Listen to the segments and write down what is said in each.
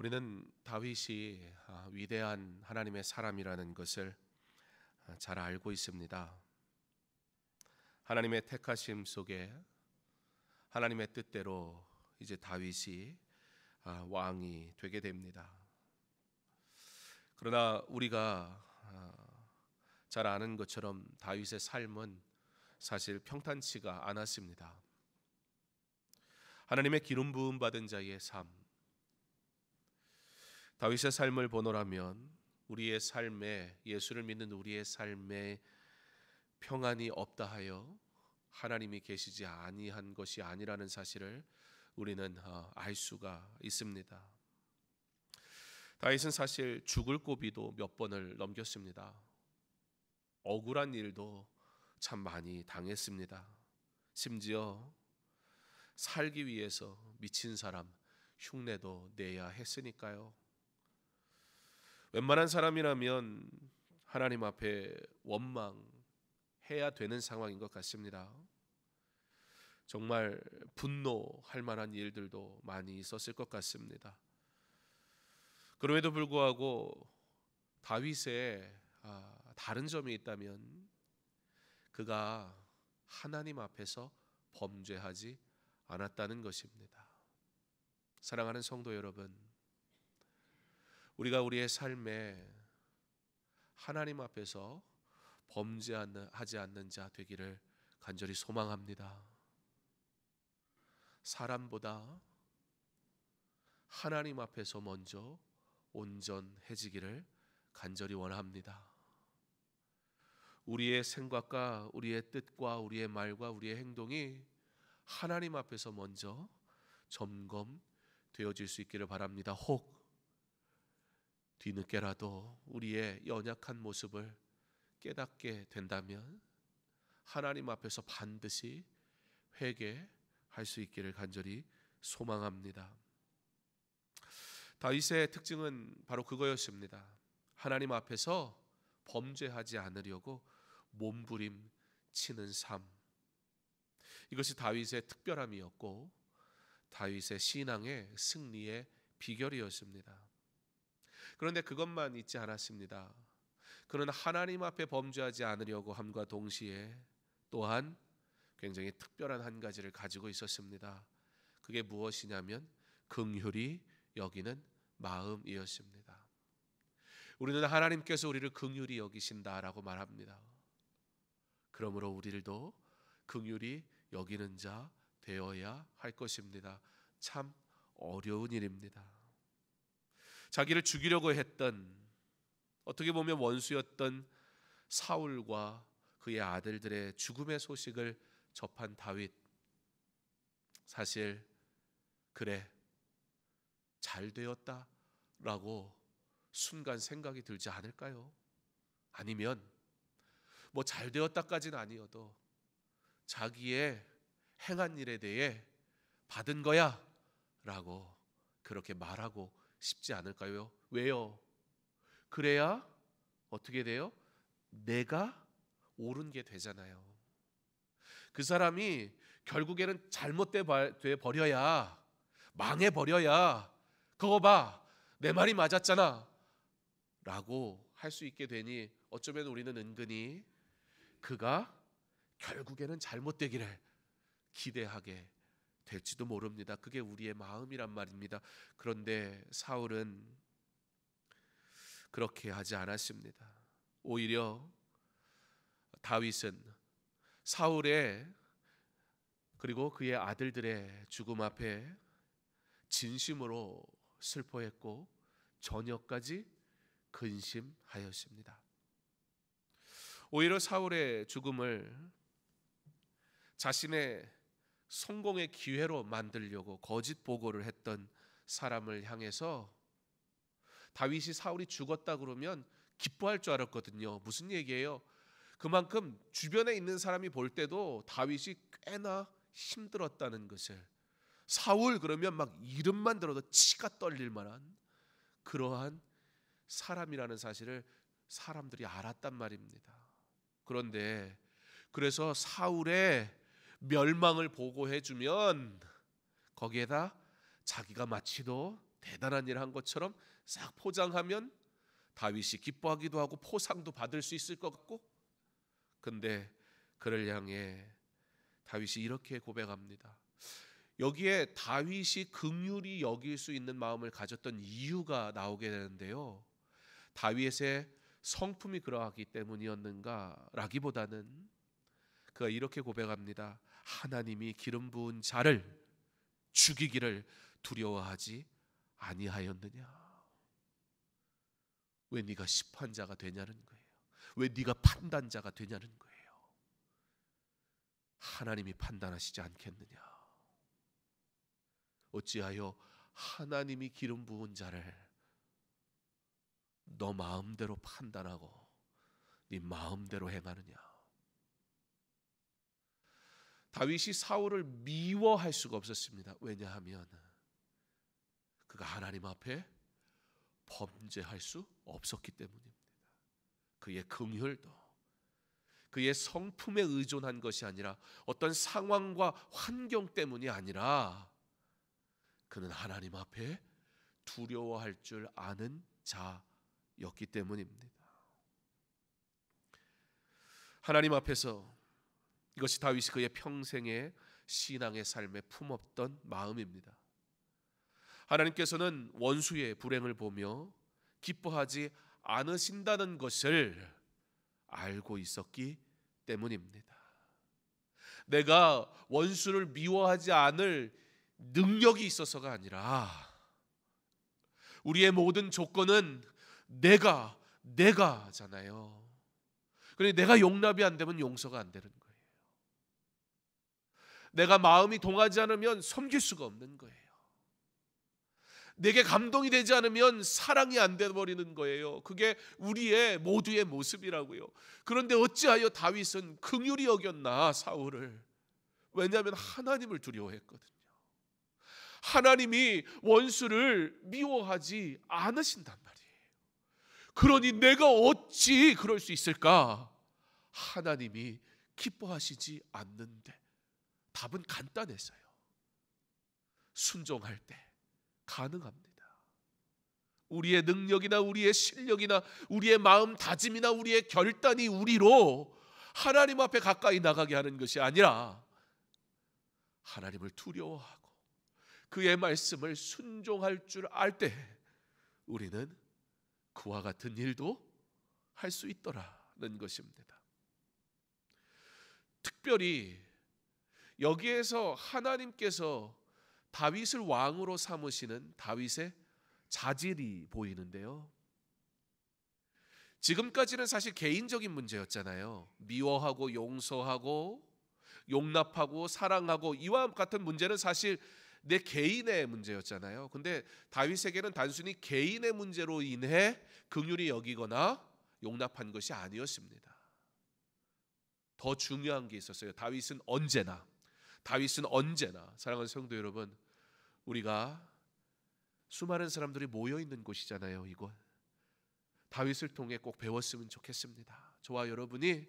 우리는 다윗이 위대한 하나님의 사람이라는 것을 잘 알고 있습니다. 하나님의 택하심 속에 하나님의 뜻대로 이제 다윗이 왕이 되게 됩니다. 그러나 우리가 잘 아는 것처럼 다윗의 삶은 사실 평탄치가 않았습니다. 하나님의 기름 부음 받은 자의 삶, 다윗의 삶을 보노라면 우리의 삶에, 예수를 믿는 우리의 삶에 평안이 없다 하여 하나님이 계시지 아니한 것이 아니라는 사실을 우리는 알 수가 있습니다. 다윗은 사실 죽을 고비도 몇 번을 넘겼습니다. 억울한 일도 참 많이 당했습니다. 심지어 살기 위해서 미친 사람 흉내도 내야 했으니까요. 웬만한 사람이라면 하나님 앞에 원망해야 되는 상황인 것 같습니다. 정말 분노할 만한 일들도 많이 있었을 것 같습니다. 그럼에도 불구하고 다윗의 다른 점이 있다면 그가 하나님 앞에서 범죄하지 않았다는 것입니다. 사랑하는 성도 여러분, 우리가 우리의 삶에 하나님 앞에서 범죄하지 않는 자 되기를 간절히 소망합니다. 사람보다 하나님 앞에서 먼저 온전해지기를 간절히 원합니다. 우리의 생각과 우리의 뜻과 우리의 말과 우리의 행동이 하나님 앞에서 먼저 점검되어질 수 있기를 바랍니다. 혹 뒤늦게라도 우리의 연약한 모습을 깨닫게 된다면 하나님 앞에서 반드시 회개할 수 있기를 간절히 소망합니다. 다윗의 특징은 바로 그거였습니다. 하나님 앞에서 범죄하지 않으려고 몸부림치는 삶. 이것이 다윗의 특별함이었고 다윗의 신앙의 승리의 비결이었습니다. 그런데 그것만 있지 않았습니다. 그는 하나님 앞에 범죄하지 않으려고 함과 동시에 또한 굉장히 특별한 한 가지를 가지고 있었습니다. 그게 무엇이냐면 긍휼히 여기는 마음이었습니다. 우리는 하나님께서 우리를 긍휼히 여기신다라고 말합니다. 그러므로 우리들도 긍휼히 여기는 자 되어야 할 것입니다. 참 어려운 일입니다. 자기를 죽이려고 했던, 어떻게 보면 원수였던 사울과 그의 아들들의 죽음의 소식을 접한 다윗, 사실 그래 잘 되었다라고 순간 생각이 들지 않을까요? 아니면 뭐 잘 되었다까지는 아니어도 자기의 행한 일에 대해 받은 거야 라고 그렇게 말하고 싶지 않을까요? 왜요? 그래야 어떻게 돼요? 내가 옳은 게 되잖아요. 그 사람이 결국에는 잘못돼 버려야, 망해 버려야, 그거 봐 내 말이 맞았잖아 라고 할 수 있게 되니 어쩌면 우리는 은근히 그가 결국에는 잘못되기를 기대하게 될지도 모릅니다. 그게 우리의 마음이란 말입니다. 그런데 사울은 그렇게 하지 않았습니다. 오히려 다윗은 사울의 그리고 그의 아들들의 죽음 앞에 진심으로 슬퍼했고 저녁까지 근심하였습니다. 오히려 사울의 죽음을 자신의 성공의 기회로 만들려고 거짓 보고를 했던 사람을 향해서 다윗이 사울이 죽었다 그러면 기뻐할 줄 알았거든요. 무슨 얘기예요? 그만큼 주변에 있는 사람이 볼 때도 다윗이 꽤나 힘들었다는 것을, 사울 그러면 막 이름만 들어도 치가 떨릴 만한 그러한 사람이라는 사실을 사람들이 알았단 말입니다. 그런데 그래서 사울의 멸망을 보고해 주면 거기에다 자기가 마치도 대단한 일을 한 것처럼 싹 포장하면 다윗이 기뻐하기도 하고 포상도 받을 수 있을 것 같고, 근데 그를 향해 다윗이 이렇게 고백합니다. 여기에 다윗이 긍휼히 여길 수 있는 마음을 가졌던 이유가 나오게 되는데요, 다윗의 성품이 그러하기 때문이었는가 라기보다는 그가 이렇게 고백합니다. 하나님이 기름 부은 자를 죽이기를 두려워하지 아니하였느냐. 왜 네가 심판자가 되냐는 거예요. 왜 네가 판단자가 되냐는 거예요. 하나님이 판단하시지 않겠느냐. 어찌하여 하나님이 기름 부은 자를 너 마음대로 판단하고 네 마음대로 행하느냐. 다윗이 사울을 미워할 수가 없었습니다. 왜냐하면 그가 하나님 앞에 범죄할 수 없었기 때문입니다. 그의 긍휼도 그의 성품에 의존한 것이 아니라 어떤 상황과 환경 때문이 아니라 그는 하나님 앞에 두려워할 줄 아는 자였기 때문입니다. 하나님 앞에서 이것이 다윗이 그의 평생의 신앙의 삶에 품었던 마음입니다. 하나님께서는 원수의 불행을 보며 기뻐하지 않으신다는 것을 알고 있었기 때문입니다. 내가 원수를 미워하지 않을 능력이 있어서가 아니라 우리의 모든 조건은 내가잖아요. 그러니 내가 용납이 안 되면 용서가 안 되는 거예요. 내가 마음이 동하지 않으면 섬길 수가 없는 거예요. 내게 감동이 되지 않으면 사랑이 안 되어버리는 거예요. 그게 우리의 모두의 모습이라고요. 그런데 어찌하여 다윗은 긍휼히 여겼나 사울을? 왜냐하면 하나님을 두려워했거든요. 하나님이 원수를 미워하지 않으신단 말이에요. 그러니 내가 어찌 그럴 수 있을까? 하나님이 기뻐하시지 않는데. 답은 간단했어요. 순종할 때 가능합니다. 우리의 능력이나 우리의 실력이나 우리의 마음 다짐이나 우리의 결단이 우리로 하나님 앞에 가까이 나가게 하는 것이 아니라 하나님을 두려워하고 그의 말씀을 순종할 줄 알 때 우리는 그와 같은 일도 할 수 있더라는 것입니다. 특별히 여기에서 하나님께서 다윗을 왕으로 삼으시는 다윗의 자질이 보이는데요, 지금까지는 사실 개인적인 문제였잖아요. 미워하고 용서하고 용납하고 사랑하고 이와 같은 문제는 사실 내 개인의 문제였잖아요. 근데 다윗에게는 단순히 개인의 문제로 인해 긍휼히 여기거나 용납한 것이 아니었습니다. 더 중요한 게 있었어요. 다윗은 언제나 사랑하는 성도 여러분, 우리가 수많은 사람들이 모여 있는 곳이잖아요. 이곳 다윗을 통해 꼭 배웠으면 좋겠습니다. 저와 여러분이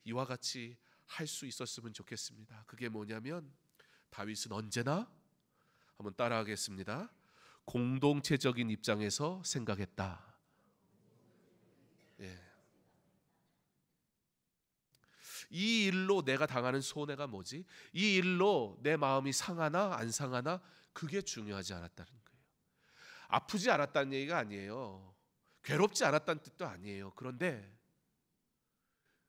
이와 같이 할 수 있었으면 좋겠습니다. 그게 뭐냐면 다윗은 언제나, 한번 따라하겠습니다. 공동체적인 입장에서 생각했다. 예. 이 일로 내가 당하는 손해가 뭐지? 이 일로 내 마음이 상하나 안 상하나 그게 중요하지 않았다는 거예요. 아프지 않았다는 얘기가 아니에요. 괴롭지 않았다는 뜻도 아니에요. 그런데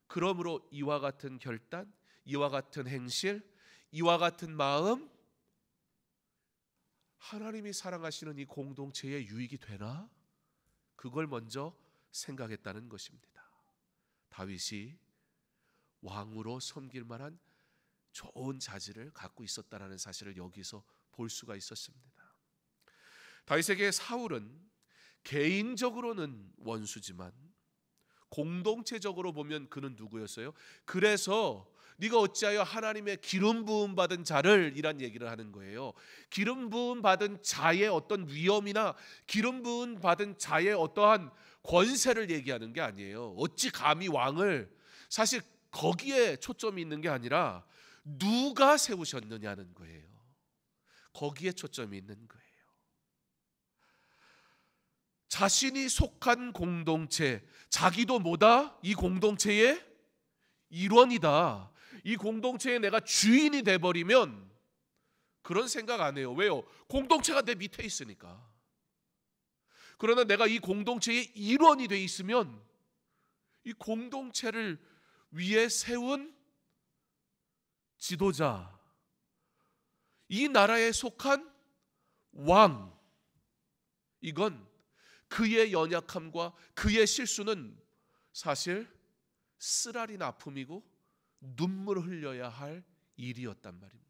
그러므로 이와 같은 결단, 이와 같은 행실, 이와 같은 마음, 하나님이 사랑하시는 이 공동체에 유익이 되나? 그걸 먼저 생각했다는 것입니다. 다윗이 왕으로 섬길 만한 좋은 자질을 갖고 있었다는 사실을 여기서 볼 수가 있었습니다. 다윗에게 사울은 개인적으로는 원수지만 공동체적으로 보면 그는 누구였어요? 그래서 네가 어찌하여 하나님의 기름 부음 받은 자를 이란 얘기를 하는 거예요. 기름 부음 받은 자의 어떤 위엄이나 기름 부음 받은 자의 어떠한 권세를 얘기하는 게 아니에요. 어찌 감히 왕을, 사실 거기에 초점이 있는 게 아니라 누가 세우셨느냐는 거예요. 거기에 초점이 있는 거예요. 자신이 속한 공동체, 자기도 뭐다? 이 공동체의 일원이다. 이 공동체에 내가 주인이 돼버리면 그런 생각 안 해요. 왜요? 공동체가 내 밑에 있으니까. 그러나 내가 이 공동체의 일원이 돼 있으면 이 공동체를 위에 세운 지도자, 이 나라에 속한 왕, 이건 그의 연약함과 그의 실수는 사실 쓰라린 아픔이고 눈물을 흘려야 할 일이었단 말입니다.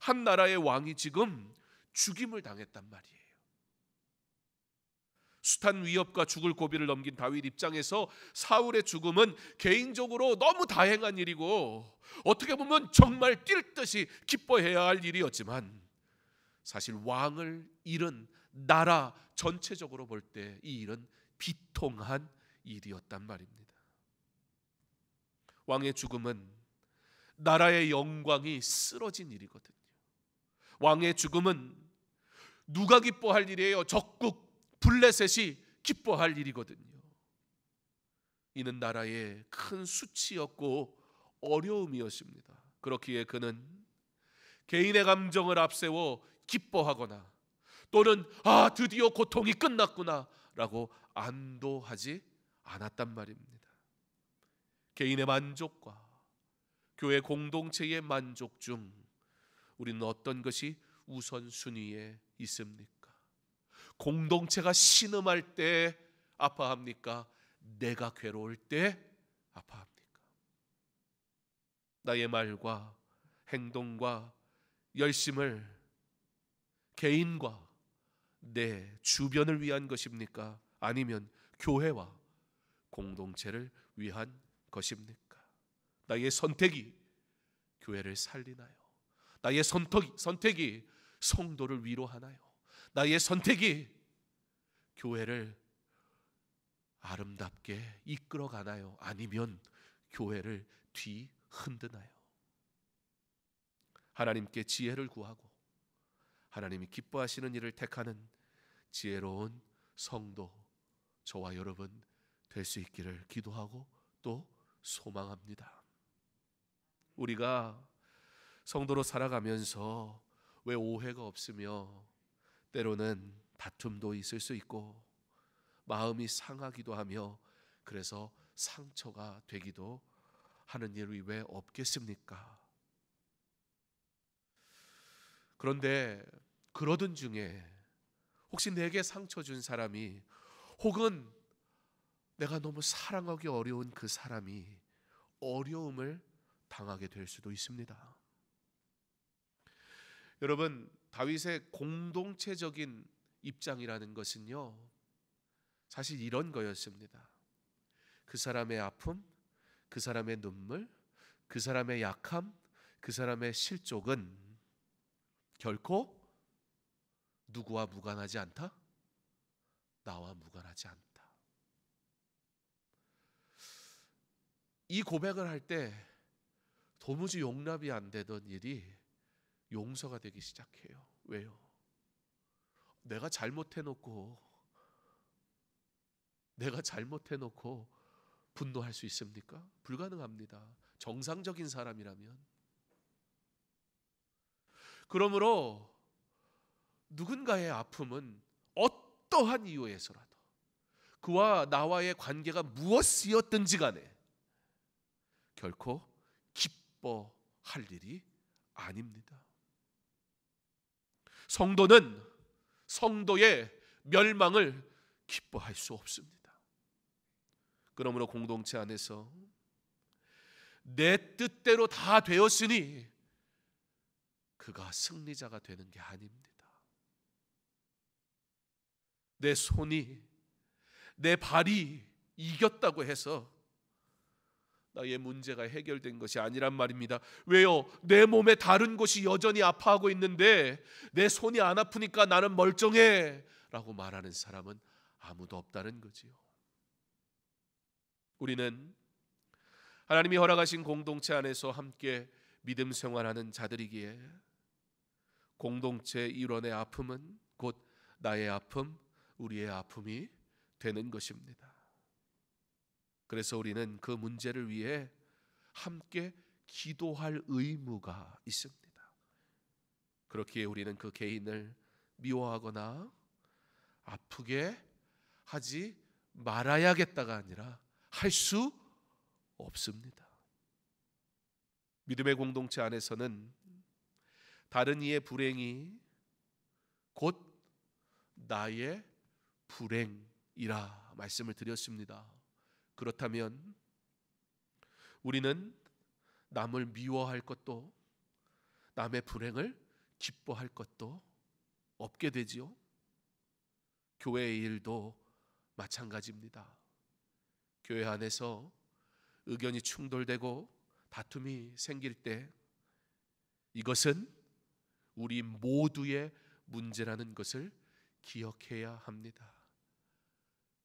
한 나라의 왕이 지금 죽임을 당했단 말이에요. 숱한 위협과 죽을 고비를 넘긴 다윗 입장에서 사울의 죽음은 개인적으로 너무 다행한 일이고 어떻게 보면 정말 뛸 듯이 기뻐해야 할 일이었지만 사실 왕을 잃은 나라 전체적으로 볼 때 이 일은 비통한 일이었단 말입니다. 왕의 죽음은 나라의 영광이 쓰러진 일이거든요. 왕의 죽음은 누가 기뻐할 일이에요? 적국 블레셋이 기뻐할 일이거든요. 이는 나라의 큰 수치였고 어려움이었습니다. 그렇기에 그는 개인의 감정을 앞세워 기뻐하거나 또는 드디어 고통이 끝났구나 라고 안도하지 않았단 말입니다. 개인의 만족과 교회 공동체의 만족 중 우리는 어떤 것이 우선순위에 있습니까? 공동체가 신음할 때 아파합니까? 내가 괴로울 때 아파합니까? 나의 말과 행동과 열심을 개인과 내 주변을 위한 것입니까? 아니면 교회와 공동체를 위한 것입니까? 나의 선택이 교회를 살리나요? 나의 선택이 성도를 위로하나요? 나의 선택이 교회를 아름답게 이끌어가나요? 아니면 교회를 뒤흔드나요? 하나님께 지혜를 구하고 하나님이 기뻐하시는 일을 택하는 지혜로운 성도, 저와 여러분 될 수 있기를 기도하고 또 소망합니다. 우리가 성도로 살아가면서 왜 오해가 없으며 때로는 다툼도 있을 수 있고 마음이 상하기도 하며 그래서 상처가 되기도 하는 일이 왜 없겠습니까? 그런데 그러던 중에 혹시 내게 상처 준 사람이 혹은 내가 너무 사랑하기 어려운 그 사람이 어려움을 당하게 될 수도 있습니다. 여러분, 다윗의 공동체적인 입장이라는 것은요, 사실 이런 거였습니다. 그 사람의 아픔, 그 사람의 눈물, 그 사람의 약함, 그 사람의 실족은 결코 누구와 무관하지 않다? 나와 무관하지 않다. 이 고백을 할 때 도무지 용납이 안 되던 일이 용서가 되기 시작해요. 왜요? 내가 잘못해놓고 분노할 수 있습니까? 불가능합니다. 정상적인 사람이라면. 그러므로 누군가의 아픔은 어떠한 이유에서라도 그와 나와의 관계가 무엇이었든지 간에 결코 기뻐할 일이 아닙니다. 성도는 성도의 멸망을 기뻐할 수 없습니다. 그러므로 공동체 안에서 내 뜻대로 다 되었으니 그가 승리자가 되는 게 아닙니다. 내 손이, 내 발이 이겼다고 해서 나의 문제가 해결된 것이 아니란 말입니다. 왜요? 내 몸에 다른 곳이 여전히 아파하고 있는데 내 손이 안 아프니까 나는 멀쩡해 라고 말하는 사람은 아무도 없다는 거지요. 우리는 하나님이 허락하신 공동체 안에서 함께 믿음 생활하는 자들이기에 공동체 일원의 아픔은 곧 나의 아픔, 우리의 아픔이 되는 것입니다. 그래서 우리는 그 문제를 위해 함께 기도할 의무가 있습니다. 그렇기에 우리는 그 개인을 미워하거나 아프게 하지 말아야겠다가 아니라 할 수 없습니다. 믿음의 공동체 안에서는 다른 이의 불행이 곧 나의 불행이라 말씀을 드렸습니다. 그렇다면 우리는 남을 미워할 것도 남의 불행을 기뻐할 것도 없게 되지요. 교회의 일도 마찬가지입니다. 교회 안에서 의견이 충돌되고 다툼이 생길 때 이것은 우리 모두의 문제라는 것을 기억해야 합니다.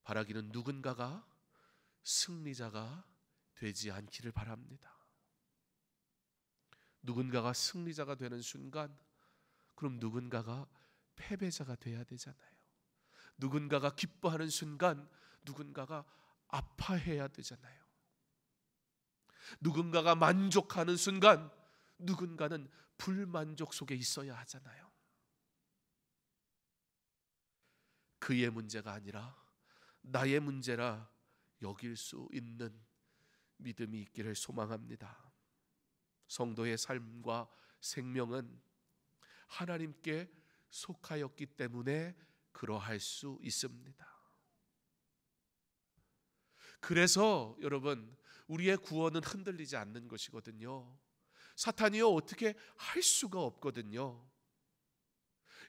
바라기는 누군가가 승리자가 되지 않기를 바랍니다. 누군가가 승리자가 되는 순간 그럼 누군가가 패배자가 돼야 되잖아요. 누군가가 기뻐하는 순간 누군가가 아파해야 되잖아요. 누군가가 만족하는 순간 누군가는 불만족 속에 있어야 하잖아요. 그의 문제가 아니라 나의 문제라 여길 수 있는 믿음이 있기를 소망합니다. 성도의 삶과 생명은 하나님께 속하였기 때문에 그러할 수 있습니다. 그래서 여러분 우리의 구원은 흔들리지 않는 것이거든요. 사탄이요 어떻게 할 수가 없거든요.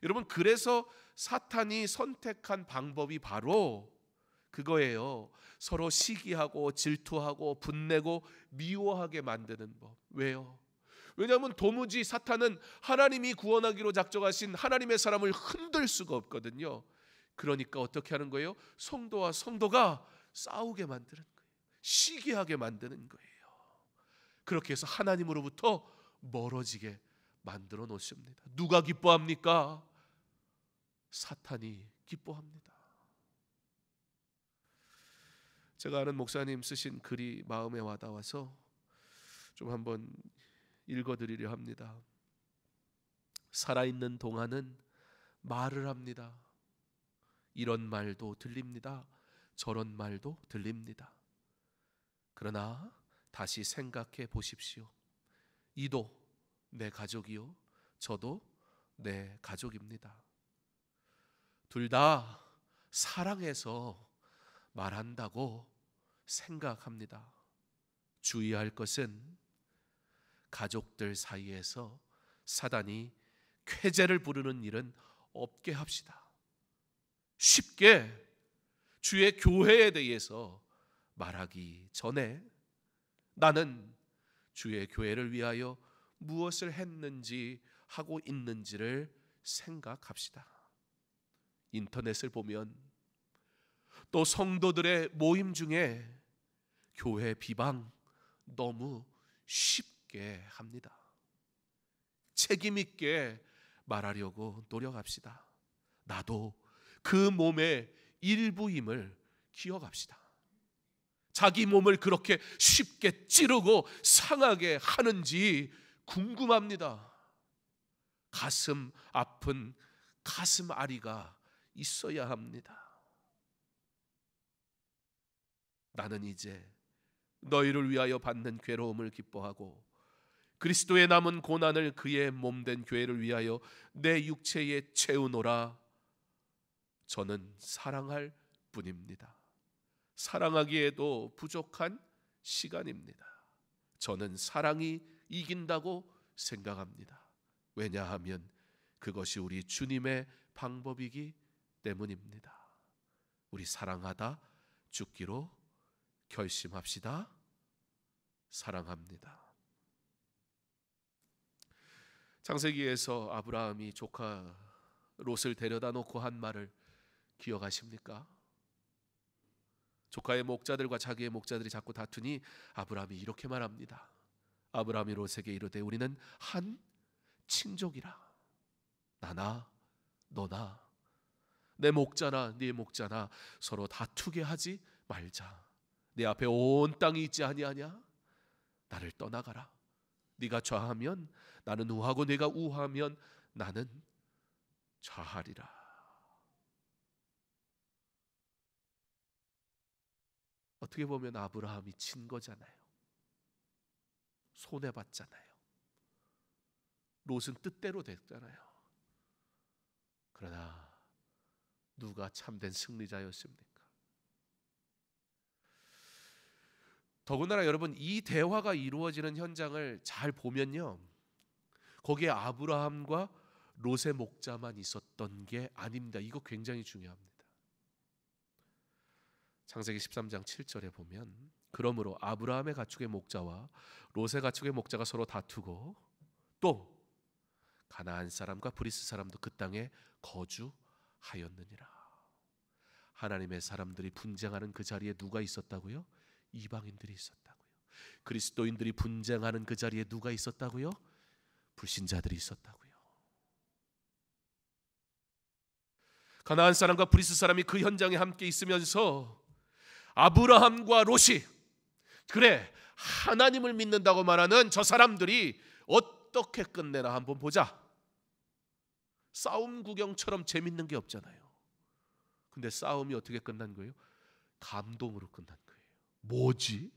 여러분 그래서 사탄이 선택한 방법이 바로 그거예요. 서로 시기하고 질투하고 분내고 미워하게 만드는 법. 왜요? 왜냐하면 도무지 사탄은 하나님이 구원하기로 작정하신 하나님의 사람을 흔들 수가 없거든요. 그러니까 어떻게 하는 거예요? 성도와 성도가 싸우게 만드는 거예요. 시기하게 만드는 거예요. 그렇게 해서 하나님으로부터 멀어지게 만들어 놓습니다. 누가 기뻐합니까? 사탄이 기뻐합니다. 제가 아는 목사님 쓰신 글이 마음에 와닿아서 좀 한번 읽어드리려 합니다. 살아있는 동안은 말을 합니다. 이런 말도 들립니다. 저런 말도 들립니다. 그러나 다시 생각해 보십시오. 이도 내 가족이요, 저도 내 가족입니다. 둘 다 사랑해서 말한다고 생각합니다. 주의할 것은 가족들 사이에서 사단이 쾌재를 부르는 일은 없게 합시다. 쉽게 주의 교회에 대해서 말하기 전에 나는 주의 교회를 위하여 무엇을 했는지 하고 있는지를 생각합시다. 인터넷을 보면 또 성도들의 모임 중에 교회 비방 너무 쉽게 합니다. 책임 있게 말하려고 노력합시다. 나도 그 몸의 일부임을 기억합시다. 자기 몸을 그렇게 쉽게 찌르고 상하게 하는지 궁금합니다. 가슴 아픈 가슴 아리가 있어야 합니다. 나는 이제 너희를 위하여 받는 괴로움을 기뻐하고 그리스도의 남은 고난을 그의 몸된 교회를 위하여 내 육체에 채우노라. 저는 사랑할 뿐입니다. 사랑하기에도 부족한 시간입니다. 저는 사랑이 이긴다고 생각합니다. 왜냐하면 그것이 우리 주님의 방법이기 때문입니다. 우리 사랑하다 죽기로 결심합시다. 사랑합니다. 창세기에서 아브라함이 조카 롯을 데려다 놓고 한 말을 기억하십니까? 조카의 목자들과 자기의 목자들이 자꾸 다투니 아브라함이 이렇게 말합니다. 아브라함이 롯에게 이르되 우리는 한 친족이라. 나나 너나 내 목자나 네 목자나 서로 다투게 하지 말자. 내 앞에 온 땅이 있지 아니하냐? 나를 떠나가라. 네가 좌하면 나는 우하고 네가 우하면 나는 좌하리라. 어떻게 보면 아브라함이 진 거잖아요. 손해봤잖아요. 롯은 뜻대로 됐잖아요. 그러나 누가 참된 승리자였습니까? 더군다나 여러분, 이 대화가 이루어지는 현장을 잘 보면요, 거기에 아브라함과 롯의 목자만 있었던 게 아닙니다. 이거 굉장히 중요합니다. 창세기 13장 7절에 보면, 그러므로 아브라함의 가축의 목자와 롯의 가축의 목자가 서로 다투고 또 가나안 사람과 브리스 사람도 그 땅에 거주하였느니라. 하나님의 사람들이 분쟁하는 그 자리에 누가 있었다고요? 이방인들이 있었다고요. 그리스도인들이 분쟁하는 그 자리에 누가 있었다고요? 불신자들이 있었다고요. 가나안 사람과 브리스 사람이 그 현장에 함께 있으면서 아브라함과 롯이, 그래 하나님을 믿는다고 말하는 저 사람들이 어떻게 끝내나 한번 보자. 싸움 구경처럼 재밌는 게 없잖아요. 근데 싸움이 어떻게 끝난 거예요? 감동으로 끝난 거예요. 뭐지?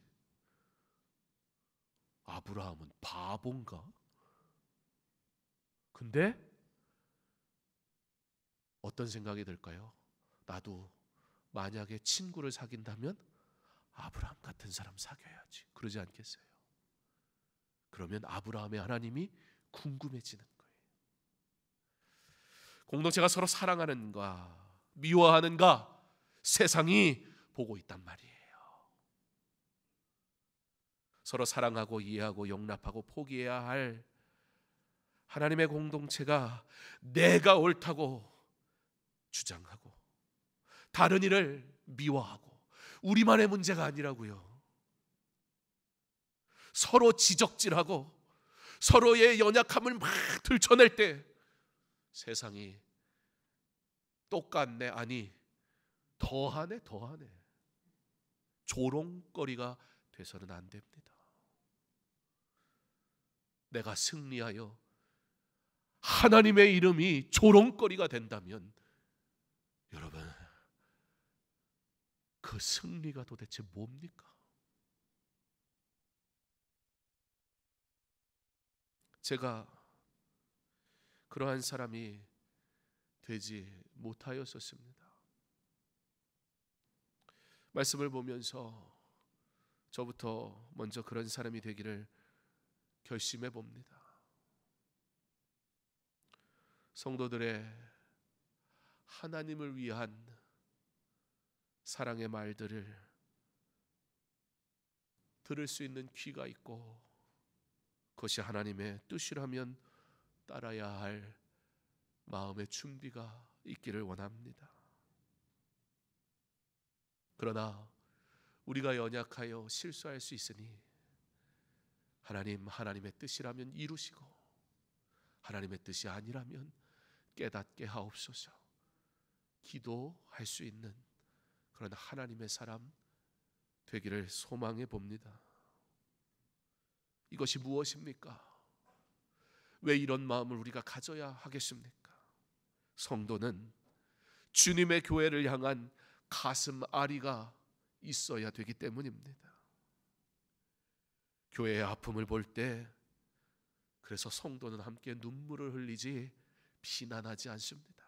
아브라함은 바본가? 근데 어떤 생각이 들까요? 나도 만약에 친구를 사귄다면 아브라함 같은 사람 사귀어야지. 그러지 않겠어요? 그러면 아브라함의 하나님이 궁금해지는 거예요. 공동체가 서로 사랑하는가 미워하는가 세상이 보고 있단 말이에요. 서로 사랑하고 이해하고 용납하고 포기해야 할 하나님의 공동체가 내가 옳다고 주장하고 다른 이를 미워하고 우리만의 문제가 아니라고요. 서로 지적질하고 서로의 연약함을 막 들춰낼 때 세상이 똑같네, 아니 더하네 조롱거리가 돼서는 안 됩니다. 내가 승리하여 하나님의 이름이 조롱거리가 된다면 여러분, 그 승리가 도대체 뭡니까? 제가 그러한 사람이 되지 못하였었습니다. 말씀을 보면서 저부터 먼저 그런 사람이 되기를 결심해 봅니다. 성도들의 하나님을 위한 사랑의 말들을 들을 수 있는 귀가 있고 그것이 하나님의 뜻이라면 따라야 할 마음의 준비가 있기를 원합니다. 그러나 우리가 연약하여 실수할 수 있으니 하나님의 뜻이라면 이루시고 하나님의 뜻이 아니라면 깨닫게 하옵소서. 기도할 수 있는 그런 하나님의 사람 되기를 소망해 봅니다. 이것이 무엇입니까? 왜 이런 마음을 우리가 가져야 하겠습니까? 성도는 주님의 교회를 향한 가슴 아리가 있어야 되기 때문입니다. 교회의 아픔을 볼 때 그래서 성도는 함께 눈물을 흘리지 비난하지 않습니다.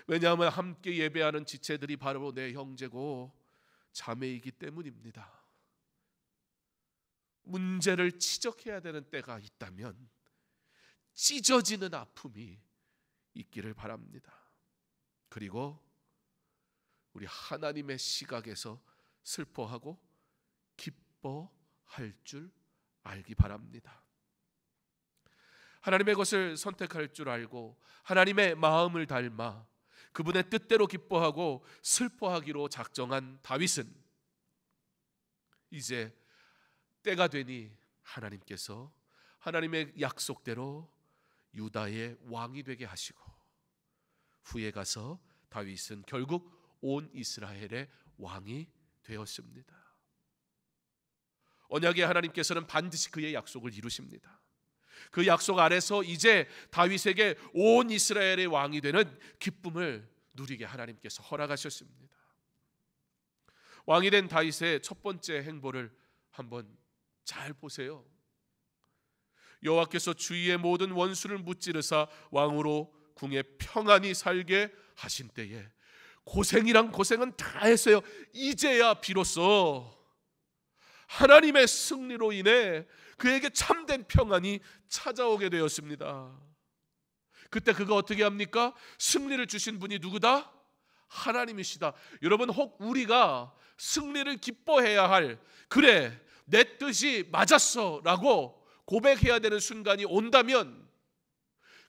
왜냐하면 함께 예배하는 지체들이 바로 내 형제고 자매이기 때문입니다. 문제를 지적해야 되는 때가 있다면 찢어지는 아픔이 있기를 바랍니다. 그리고 우리 하나님의 시각에서 슬퍼하고 기뻐할 줄 알기 바랍니다. 하나님의 것을 선택할 줄 알고 하나님의 마음을 닮아 그분의 뜻대로 기뻐하고 슬퍼하기로 작정한 다윗은 이제 때가 되니 하나님께서 하나님의 약속대로 유다의 왕이 되게 하시고 후에 가서 다윗은 결국 온 이스라엘의 왕이 되었습니다. 언약의 하나님께서는 반드시 그의 약속을 이루십니다. 그 약속 아래서 이제 다윗에게 온 이스라엘의 왕이 되는 기쁨을 누리게 하나님께서 허락하셨습니다. 왕이 된 다윗의 첫 번째 행보를 한번 잘 보세요. 여호와께서 주위의 모든 원수를 무찌르사 왕으로 궁에 평안히 살게 하신 때에 고생이란 고생은 다 했어요. 이제야 비로소 하나님의 승리로 인해 그에게 참된 평안이 찾아오게 되었습니다. 그때 그가 어떻게 합니까? 승리를 주신 분이 누구다? 하나님이시다. 여러분, 혹 우리가 승리를 기뻐해야 할, 그래 내 뜻이 맞았어 라고 고백해야 되는 순간이 온다면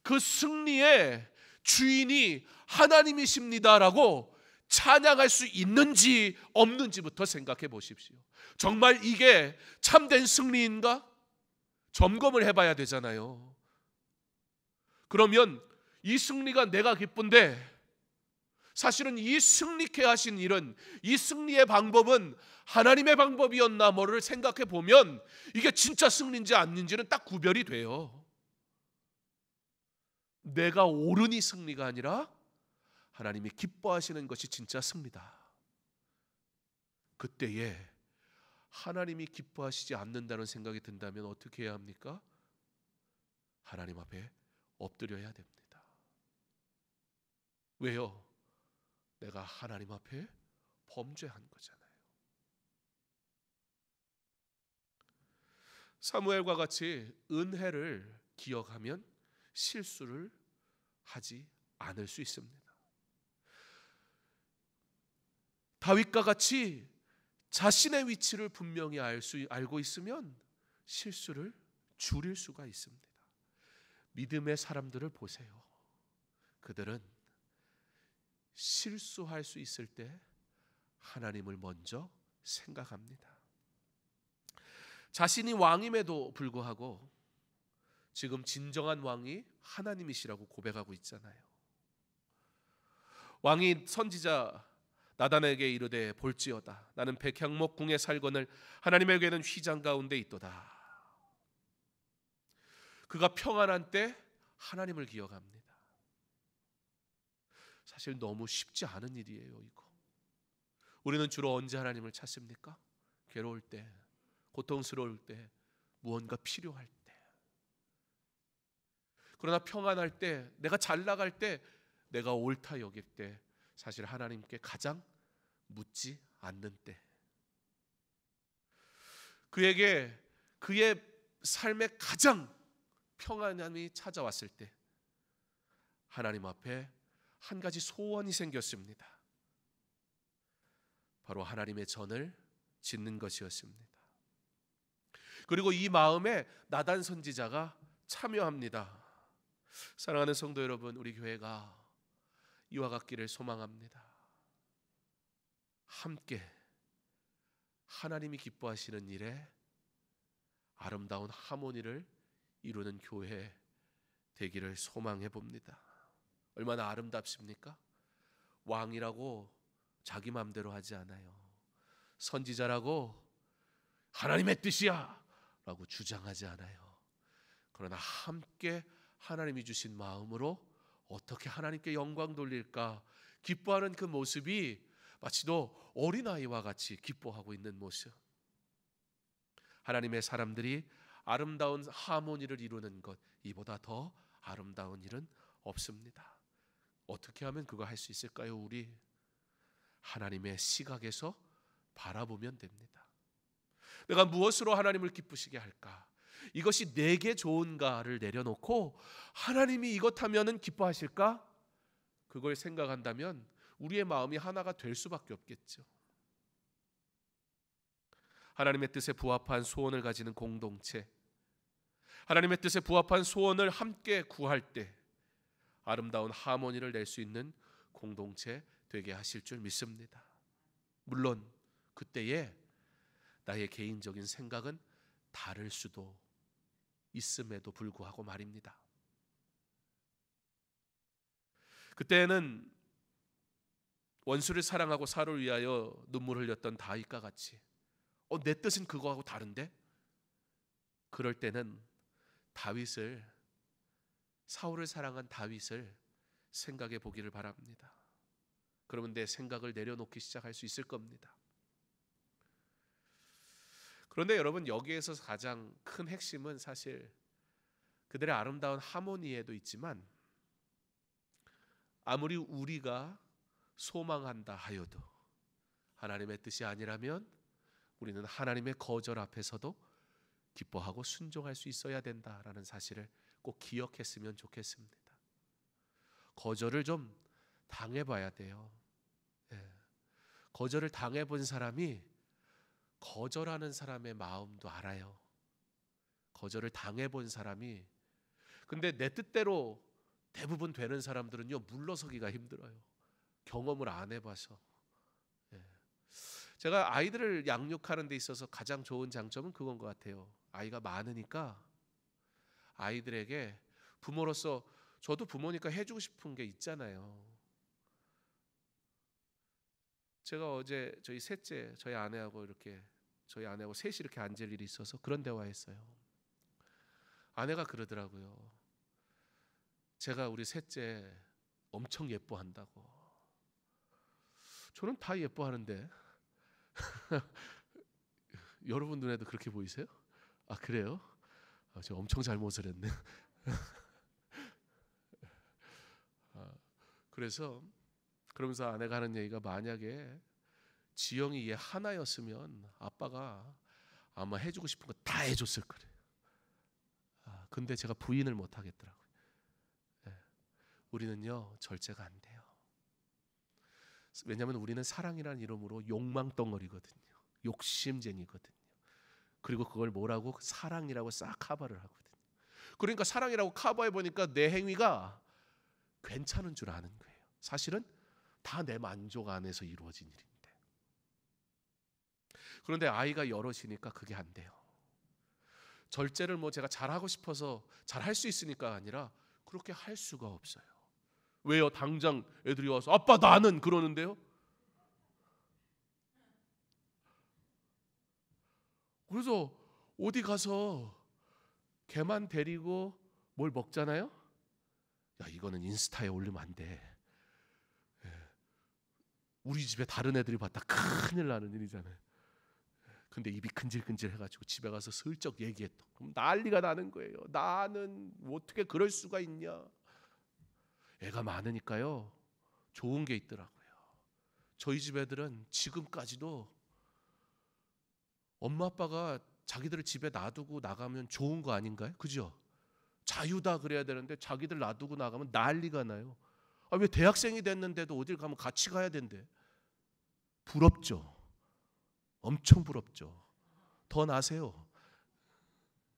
그 승리의 주인이 하나님이십니다라고 찬양할 수 있는지 없는지부터 생각해 보십시오. 정말 이게 참된 승리인가? 점검을 해봐야 되잖아요. 그러면 이 승리가 내가 기쁜데 사실은 이 승리케 하신 일은, 이 승리의 방법은 하나님의 방법이었나 뭐를 생각해 보면 이게 진짜 승리인지 아닌지는 딱 구별이 돼요. 내가 옳으니 승리가 아니라 하나님이 기뻐하시는 것이 진짜 승리다. 그때에 하나님이 기뻐하시지 않는다는 생각이 든다면 어떻게 해야 합니까? 하나님 앞에 엎드려야 됩니다. 왜요? 내가 하나님 앞에 범죄한 거잖아요. 사무엘과 같이 은혜를 기억하면 실수를 하지 않을 수 있습니다. 다윗과 같이 자신의 위치를 분명히 알고 있으면 실수를 줄일 수가 있습니다. 믿음의 사람들을 보세요. 그들은 실수할 수 있을 때 하나님을 먼저 생각합니다. 자신이 왕임에도 불구하고 지금 진정한 왕이 하나님이시라고 고백하고 있잖아요. 왕이 선지자 나단에게 이르되 볼지어다 나는 백향목 궁에 살거늘 하나님에게는 휘장 가운데 있도다. 그가 평안한 때 하나님을 기억합니다. 사실 너무 쉽지 않은 일이에요. 이거 우리는 주로 언제 하나님을 찾습니까? 괴로울 때, 고통스러울 때, 무언가 필요할 때. 그러나 평안할 때, 내가 잘 나갈 때, 내가 옳다 여길 때 사실 하나님께 가장 묻지 않는 때, 그에게 그의 삶에 가장 평안함이 찾아왔을 때 하나님 앞에 한 가지 소원이 생겼습니다. 바로 하나님의 전을 짓는 것이었습니다. 그리고 이 마음에 나단 선지자가 참여합니다. 사랑하는 성도 여러분, 우리 교회가 이와 같기를 소망합니다. 함께 하나님이 기뻐하시는 일에 아름다운 하모니를 이루는 교회 되기를 소망해 봅니다. 얼마나 아름답습니까? 왕이라고 자기 마음대로 하지 않아요. 선지자라고 하나님의 뜻이야 라고 주장하지 않아요. 그러나 함께 하나님이 주신 마음으로 어떻게 하나님께 영광 돌릴까 기뻐하는 그 모습이 마치도 어린아이와 같이 기뻐하고 있는 모습. 하나님의 사람들이 아름다운 하모니를 이루는 것, 이보다 더 아름다운 일은 없습니다. 어떻게 하면 그거 할 수 있을까요? 우리 하나님의 시각에서 바라보면 됩니다. 내가 무엇으로 하나님을 기쁘시게 할까? 이것이 내게 좋은가를 내려놓고 하나님이 이것 하면은 기뻐하실까? 그걸 생각한다면 우리의 마음이 하나가 될 수밖에 없겠죠. 하나님의 뜻에 부합한 소원을 가지는 공동체, 하나님의 뜻에 부합한 소원을 함께 구할 때 아름다운 하모니를 낼 수 있는 공동체 되게 하실 줄 믿습니다. 물론 그때에 나의 개인적인 생각은 다를 수도 있음에도 불구하고 말입니다. 그때는 원수를 사랑하고 사울을 위하여 눈물 흘렸던 다윗과 같이 내 뜻은 그거하고 다른데? 그럴 때는 사울을 사랑한 다윗을 생각해 보기를 바랍니다. 그러면 내 생각을 내려놓기 시작할 수 있을 겁니다. 그런데 여러분, 여기에서 가장 큰 핵심은 사실 그들의 아름다운 하모니에도 있지만, 아무리 우리가 소망한다 하여도 하나님의 뜻이 아니라면 우리는 하나님의 거절 앞에서도 기뻐하고 순종할 수 있어야 된다라는 사실을 꼭 기억했으면 좋겠습니다. 거절을 좀 당해봐야 돼요. 거절을 당해본 사람이 거절하는 사람의 마음도 알아요. 거절을 당해본 사람이, 근데 내 뜻대로 대부분 되는 사람들은요, 물러서기가 힘들어요. 경험을 안 해봐서. 제가 아이들을 양육하는 데 있어서 가장 좋은 장점은 그건 것 같아요. 아이가 많으니까 아이들에게 부모로서, 저도 부모니까 해주고 싶은 게 있잖아요. 제가 어제 저희 아내하고 셋이 이렇게 앉을 일이 있어서 그런 대화했어요. 아내가 그러더라고요. 제가 우리 셋째 엄청 예뻐한다고. 저는 다 예뻐하는데 여러분 눈에도 그렇게 보이세요? 아, 그래요? 제가 엄청 잘못을 했네. 그러면서 아내가 하는 얘기가, 만약에 지영이 얘 하나였으면 아빠가 아마 해주고 싶은 거 다 해줬을 거래요. 근데 제가 부인을 못 하겠더라고요. 우리는요, 절제가 안 돼요. 왜냐하면 우리는 사랑이라는 이름으로 욕망 덩어리거든요. 욕심쟁이거든요. 그리고 그걸 뭐라고? 사랑이라고 싹 커버를 하거든요. 그러니까 사랑이라고 커버해 보니까 내 행위가 괜찮은 줄 아는 거예요. 사실은 다 내 만족 안에서 이루어진 일인데. 그런데 아이가 여럿이니까 그게 안 돼요. 절제를 제가 잘하고 싶어서 잘할 수 있으니까 아니라 그렇게 할 수가 없어요. 왜요? 당장 애들이 와서 아빠 나는 그러는데요. 그래서 어디 가서 걔만 데리고 뭘 먹잖아요. 야, 이거는 인스타에 올리면 안 돼. 우리 집에 다른 애들이 봤다 큰일 나는 일이잖아요. 근데 입이 근질근질 해가지고 집에 가서 슬쩍 얘기했다. 그럼 난리가 나는 거예요. 나는 어떻게 그럴 수가 있냐. 애가 많으니까요, 좋은 게 있더라고요. 저희 집 애들은 지금까지도 엄마 아빠가 자기들을 집에 놔두고 나가면 좋은 거 아닌가요? 그죠? 자유다 그래야 되는데 자기들 놔두고 나가면 난리가 나요. 왜 대학생이 됐는데도 어딜 가면 같이 가야 된대. 부럽죠. 엄청 부럽죠. 더 나세요.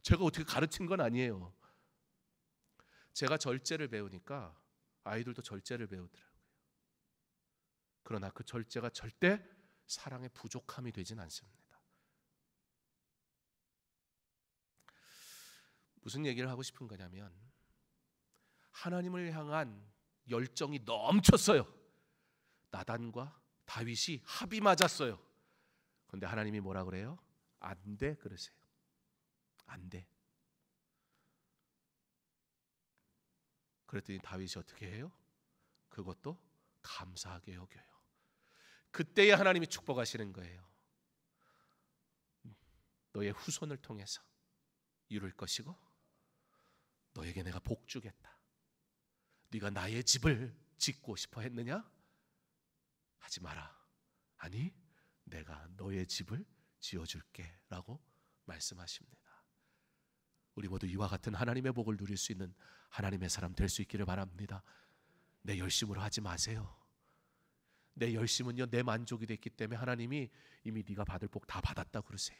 제가 어떻게 가르친 건 아니에요. 제가 절제를 배우니까 아이들도 절제를 배우더라고요. 그러나 그 절제가 절대 사랑의 부족함이 되진 않습니다. 무슨 얘기를 하고 싶은 거냐면, 하나님을 향한 열정이 넘쳤어요. 나단과 다윗이 합이 맞았어요. 그런데 하나님이 뭐라 그래요? 안 돼 그러세요. 안 돼. 그랬더니 다윗이 어떻게 해요? 그것도 감사하게 여겨요. 그때야 하나님이 축복하시는 거예요. 너의 후손을 통해서 이룰 것이고 너에게 내가 복 주겠다. 네가 나의 집을 짓고 싶어 했느냐? 하지 마라. 아니, 내가 너의 집을 지어줄게 라고 말씀하십니다. 우리 모두 이와 같은 하나님의 복을 누릴 수 있는 하나님의 사람 될 수 있기를 바랍니다. 내 열심으로 하지 마세요. 내 열심은요, 내 만족이 됐기 때문에 하나님이 이미 네가 받을 복 다 받았다 그러세요.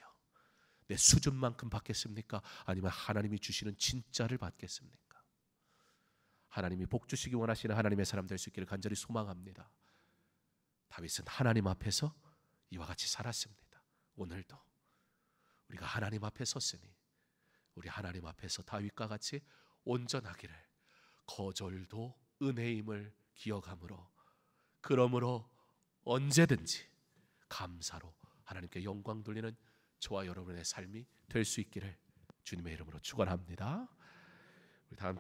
내 수준만큼 받겠습니까? 아니면 하나님이 주시는 진짜를 받겠습니까? 하나님이 복 주시기 원하시는 하나님의 사람 될 수 있기를 간절히 소망합니다. 다윗은 하나님 앞에서 이와 같이 살았습니다. 오늘도 우리가 하나님 앞에 섰으니 우리 하나님 앞에서 다윗과 같이 온전하기를, 거절도 은혜임을 기억함으로, 그러므로 언제든지 감사로 하나님께 영광 돌리는 저와 여러분의 삶이 될 수 있기를 주님의 이름으로 축원합니다. 우리 다 함께